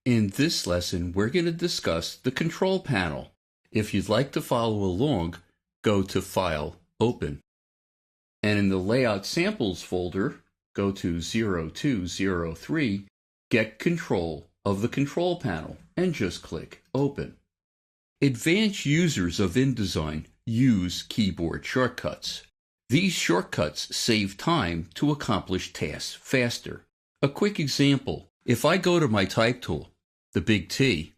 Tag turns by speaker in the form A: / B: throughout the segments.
A: In this lesson, we're going to discuss the control panel. If you'd like to follow along, go to File, Open. And in the Layout Samples folder, go to 0203, Get Control of the Control Panel, and just click Open. Advanced users of InDesign use keyboard shortcuts. These shortcuts save time to accomplish tasks faster. A quick example, if I go to my type tool, the big T,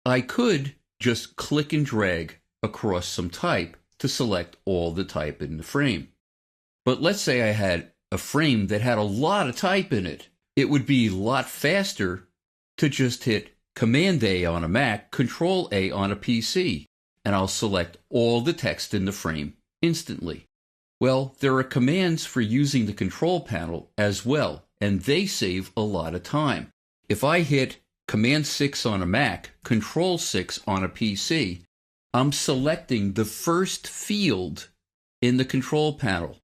A: I could just click and drag across some type to select all the type in the frame. But let's say I had a frame that had a lot of type in it. It would be a lot faster to just hit Command A on a Mac, Control A on a PC, and I'll select all the text in the frame instantly. Well, there are commands for using the control panel as well, and they save a lot of time. If I hit Command 6 on a Mac, Control 6 on a PC, I'm selecting the first field in the control panel,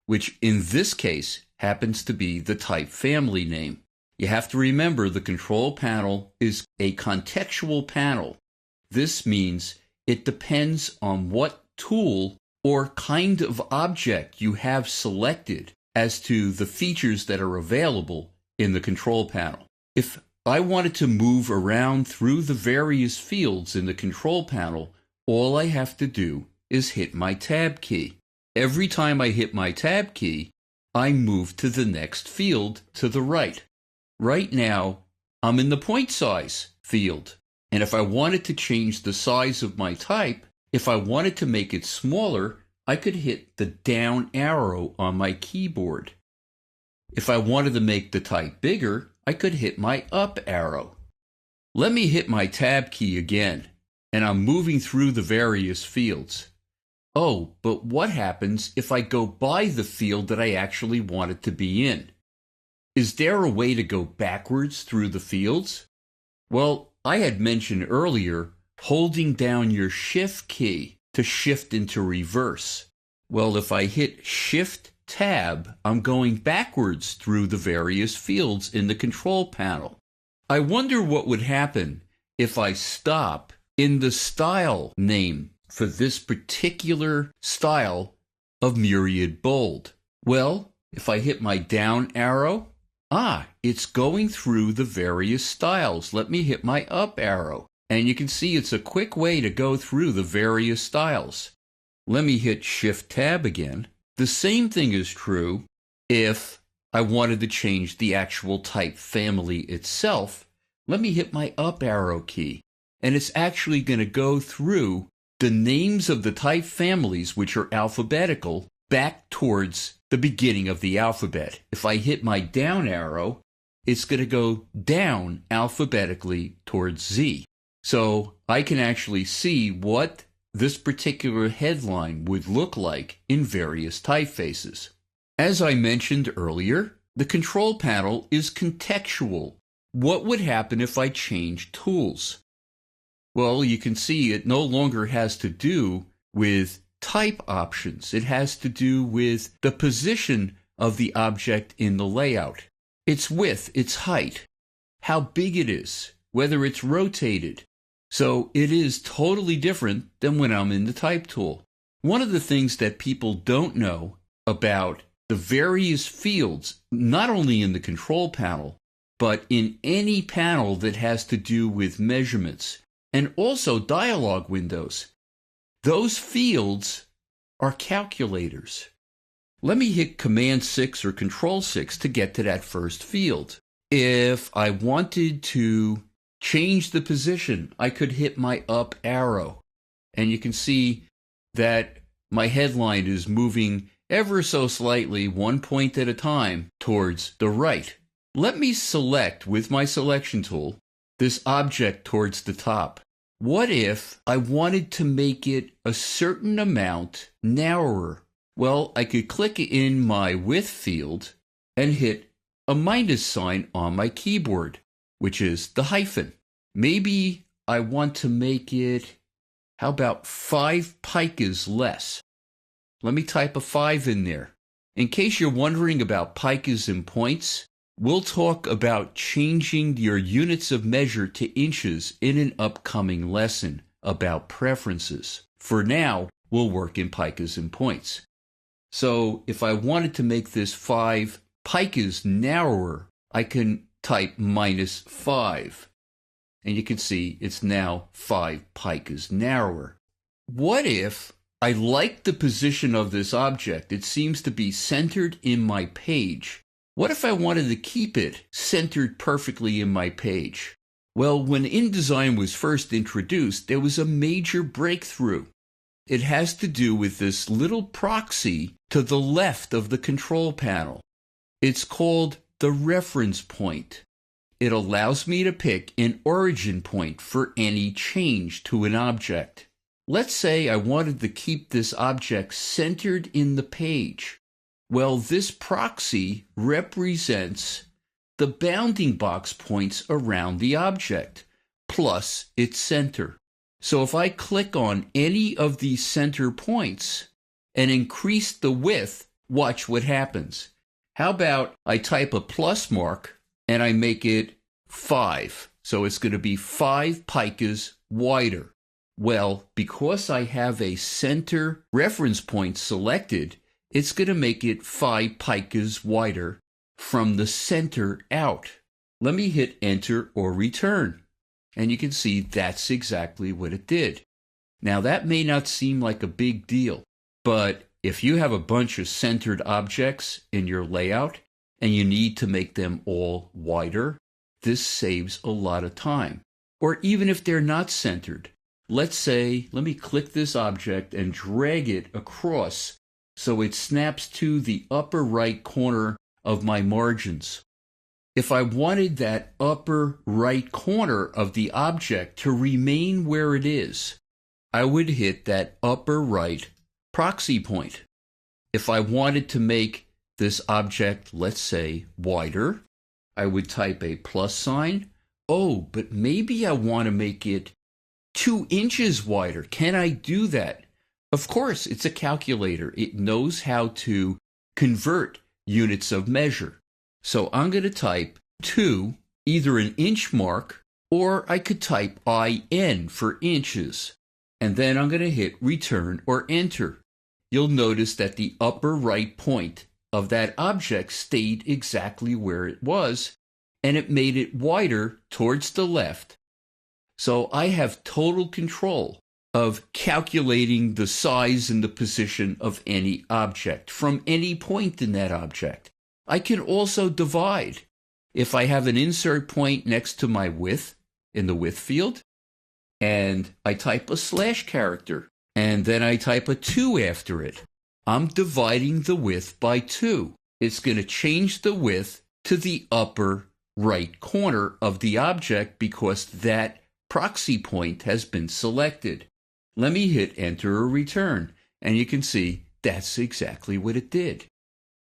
A: which in this case happens to be the type family name. You have to remember the control panel is a contextual panel. This means it depends on what tool or kind of object you have selected as to the features that are available in the control panel. If I wanted to move around through the various fields in the control panel, all I have to do is hit my Tab key. Every time I hit my Tab key, I move to the next field to the right. Right now, I'm in the point size field, and if I wanted to change the size of my type, if I wanted to make it smaller, I could hit the down arrow on my keyboard. If I wanted to make the type bigger, I could hit my up arrow. Let me hit my Tab key again, and I'm moving through the various fields. Oh, but what happens if I go by the field that I actually want it to be in? Is there a way to go backwards through the fields? Well, I had mentioned earlier holding down your Shift key to shift into reverse. Well, if I hit Shift Tab, I'm going backwards through the various fields in the control panel. I wonder what would happen if I stop in the style name for this particular style of Myriad Bold. Well, if I hit my down arrow, it's going through the various styles. Let me hit my up arrow, and you can see it's a quick way to go through the various styles. Let me hit Shift Tab again. The same thing is true if I wanted to change the actual type family itself. Let me hit my up arrow key, and it's actually going to go through the names of the type families, which are alphabetical, back towards the beginning of the alphabet. If I hit my down arrow, it's going to go down alphabetically towards Z. So I can actually see what this particular headline would look like in various typefaces. As I mentioned earlier, the control panel is contextual. What would happen if I change tools? Well, you can see it no longer has to do with type options. It has to do with the position of the object in the layout, its width, its height, how big it is, whether it's rotated. So it is totally different than when I'm in the type tool. One of the things that people don't know about the various fields, not only in the control panel, but in any panel that has to do with measurements and also dialog windows, those fields are calculators. Let me hit Command 6 or Control 6 to get to that first field. If I wanted to change the position, I could hit my up arrow, and you can see that my headline is moving ever so slightly, one point at a time, towards the right. Let me select with my selection tool this object towards the top. What if I wanted to make it a certain amount narrower? Well, I could click in my width field and hit a minus sign on my keyboard, which is the hyphen. Maybe I want to make it, how about 5 picas less? Let me type a 5 in there. In case you're wondering about picas and points, We'll talk about changing your units of measure to inches in an upcoming lesson about preferences. For now, we'll work in picas and points. So if I wanted to make this 5 picas narrower, I can type -5. And you can see it's now 5 picas narrower. What if I like the position of this object? It seems to be centered in my page. What if I wanted to keep it centered perfectly in my page? Well, when InDesign was first introduced, there was a major breakthrough. It has to do with this little proxy to the left of the control panel. It's called the reference point. It allows me to pick an origin point for any change to an object. Let's say I wanted to keep this object centered in the page. Well, this proxy represents the bounding box points around the object, plus its center. So if I click on any of these center points and increase the width, watch what happens. How about I type a plus mark and I make it 5. So it's going to be 5 picas wider. Well, because I have a center reference point selected, it's going to make it 5 picas wider from the center out. Let me hit enter or return. And you can see that's exactly what it did. Now that may not seem like a big deal, but if you have a bunch of centered objects in your layout and you need to make them all wider, this saves a lot of time. Or even if they're not centered, let's say, let me click this object and drag it across so it snaps to the upper right corner of my margins. If I wanted that upper right corner of the object to remain where it is, I would hit that upper right proxy point. If I wanted to make this object, let's say, wider, I would type a plus sign. Oh, but maybe I want to make it 2 inches wider. Can I do that? Of course, it's a calculator. It knows how to convert units of measure. So I'm going to type 2, either an inch mark, or I could type IN for inches. And then I'm going to hit return or enter. You'll notice that the upper right point of that object stayed exactly where it was, and it made it wider towards the left. So I have total control of calculating the size and the position of any object from any point in that object. I can also divide. If I have an insert point next to my width in the width field, and I type a slash character, and then I type a 2 after it, I'm dividing the width by 2. It's going to change the width to the upper right corner of the object because that proxy point has been selected. Let me hit enter or return, and you can see that's exactly what it did.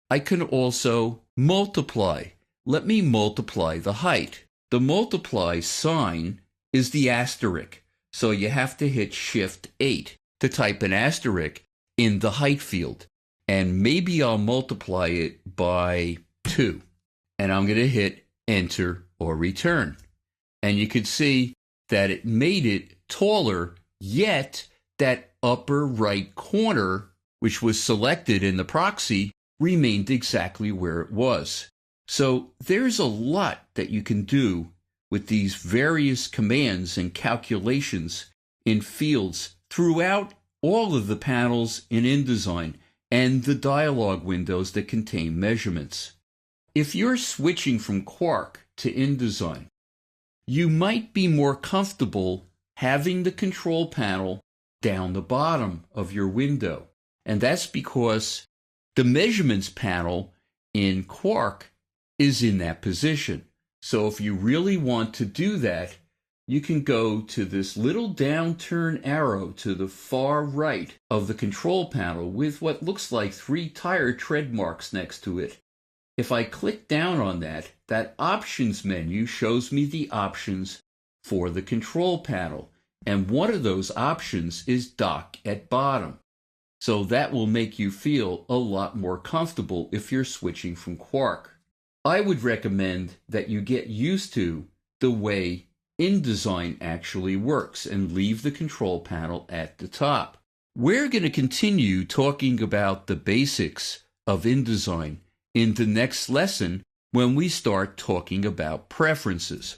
A: I can also multiply. Let me multiply the height. The multiply sign is the asterisk, so you have to hit Shift 8 to type an asterisk in the height field. And maybe I'll multiply it by 2. And I'm going to hit enter or return. And you can see that it made it taller, yet that upper right corner, which was selected in the proxy, remained exactly where it was. So there's a lot that you can do with these various commands and calculations in fields throughout all of the panels in InDesign and the dialog windows that contain measurements. If you're switching from Quark to InDesign, you might be more comfortable having the control panel down the bottom of your window. And that's because the measurements panel in Quark is in that position. So if you really want to do that, you can go to this little downturn arrow to the far right of the control panel with what looks like 3 tire tread marks next to it. If I click down on that, that options menu shows me the options for the control panel. And one of those options is dock at bottom. So that will make you feel a lot more comfortable if you're switching from Quark. I would recommend that you get used to the way InDesign actually works and leave the control panel at the top. We're going to continue talking about the basics of InDesign in the next lesson when we start talking about preferences.